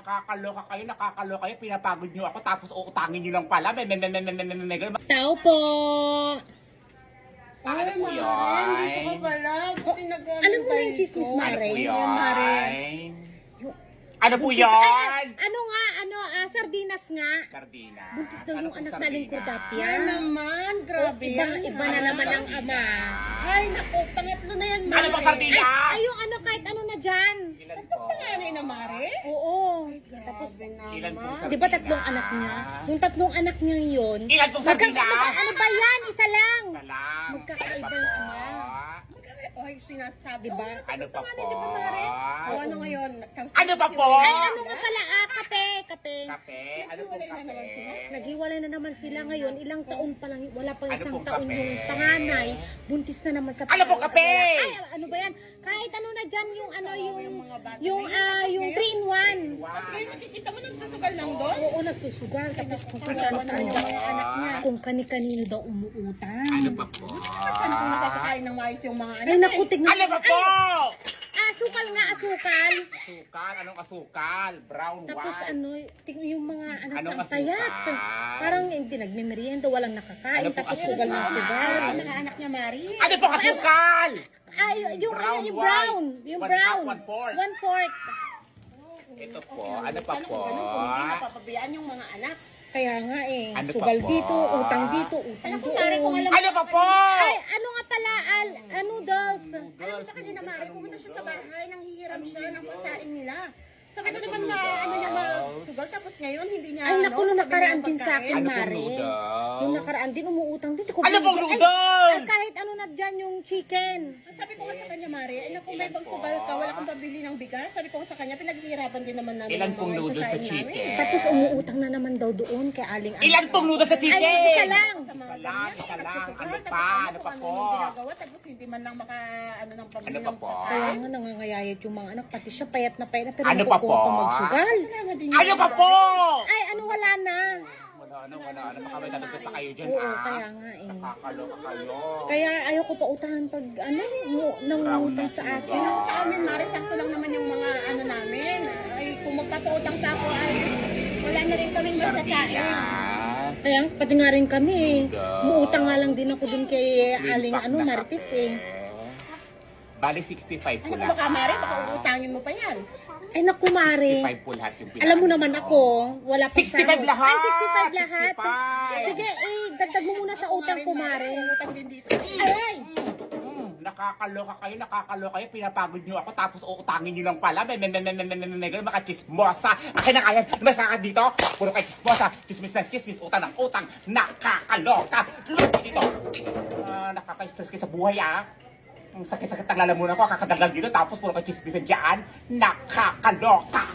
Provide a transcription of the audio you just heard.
Nakakaloka kayo, pinapagod nyo ako, tapos uutangin nyo lang pala. Tao po! Ano po Mare, yan? dito ka pala. Buti nag-ano Ano mo tayo yung chismis, dito? Ano Mare? po Mare. yan? Ano po yan? Sardinas nga. Sardina. Buntis daw Ano yung pong anak na sardina? Lingkurdapia. Yan naman, grabe yan. Iba na naman ang ama. Ay, naku, pangatlo na yan, Mare. Ano pong sardina? Ay, yung ano, kahit ano na dyan. Ilan Ito po? panganay na, Mare? Oo. Tapos, Ilan pong sardina? Di ba tatlong anak niya? Yung tatlong anak niya yun. Ilan pong sardina? Ano ba yan? Isa lang. Salam. Magkakaiba Ano yung pa ama. po? Ay, sinasabi. Diba? Oh, Ano pa panganay, po? di ba, Mare? O, ano ngayon? Ano pa po? Ay, ano nga pala? Kape. Kape? Ano pong Naghiwalay na naman kape? sila? Naghiwalay na naman sila ngayon. Ilang taon pa lang, wala pang Ano isang pong taon kape? yung panganay. Buntis na naman sa Ano pong kape? Ay, ano ba yan? Kahit ano na dyan, yung ano, yung mga bata yung, na yun. yung 3-in-1. Tapos ngayon, nakikita mo nagsusugal lang doon? Oo, nagsusugal. Tapos kung Ano saan ba saan yung daw. mga anak niya? Kung kani-kanino daw umuutang. Ano pa po? Saan kung napapakain ng maayos yung mga anak? Ay, naku, tignan. Ano pa po? Asukal nga, asukal. Asukal? Anong asukal? Brown, Tapos white? ano, tignan yung mga anak Anong ng payat. asukal? Parang hindi nagmimerienda, walang nakakain. Ano pong Tapos asukal? sugal ng Para sugal. sa mga anak niya, Mari. Ano pong asukal? Ay, yung Brown, yung brown. white. Yung One brown. half, 1/4. 1/4. Ito po. Ano pa Sana po? kung ganun, kung hindi napapabayaan yung mga anak. Kaya nga eh, Ano pa sugal po? dito, utang dito, utang Alam ko, Mari, kung doon. alam Ano pa po? Ay, ano nga pala, noodles. Alam mo sa kanina, Mari, pumunta siya sa bahay, nanghihiram siya ng pasaing nila. Sabi ko naman ano niya magsugal, tapos ngayon hindi niya Ay, naku, nung nakaraan din sa akin, Ano pong Mare. noodles? Yung nakaraan din, umuutang din. Di ko Ano pong binigyan. Ay, noodles? kahit ano na dyan, yung chicken. Sabi ko nga sa kanya, Mari, ay naku, may pagsugal ka, wala kang pabili ng bigas. Sabi ko nga sa kanya, pinaghihirapan din naman namin Ilan ang pong mga noodles sa isasaing chicken? namin. Tapos umuutang na naman daw doon kay Aling Ana. Ilan pong noodles sa chicken? Ay, isa lang. Sa mga Isa lang, ganyan, isa lang. nagsusugal, Ano tapos pa? Ano kung pa po? yung ginagawa, tapos hindi man lang ano ng pabili Ano pa ng po? pagkain. Kaya nga nangangayayat yung mga anak, pati siya payat na pero Ano pa nakukuha po? pa magsugal. Kailangan din Ano pa po? Ay, ano wala na. Wala. Baka may natagod pa kayo dyan, Oo, ah. kaya nga eh. Nakakaloka kayo. Kaya ayoko pa utahan pag nangungutang sa akin. Yun ako sa amin, Mari, sakto lang naman yung mga ano namin. Ay, kung magpapautang pa ako, ay wala na rin kaming masasain. Sardinas. Kaya pati nga rin kami eh. Noodles. Muutang nga lang din ako dun kay Twin Aling pack na Marites kape. eh. Bali 65 po Ano lahat. baka, Mari, baka uutangin mo pa yan. Ay naku, Mare. 65 po lahat yung Alam mo pinapanood naman ko. ako, wala pang 65 sahod. lahat! Ay, 65 lahat. 65. Sige, dagdag mo muna sa utang ko, Mare. Utang din dito. Ay! Nakakaloka kayo, pinapagod nyo ako, tapos uutangin nyo lang pala. Mga chismosa. Akin na kaya, masaka dito. Puro kayo chismosa. Chismis ng chismis, utang ng utang. Nakakaloka. Lupa dito. Nakaka-stress kayo sa buhay, ah. Ang sakit-sakit ng lalamunan ko, kakadagal dito, tapos puro kayo chismisan dyan. Nakakaloka.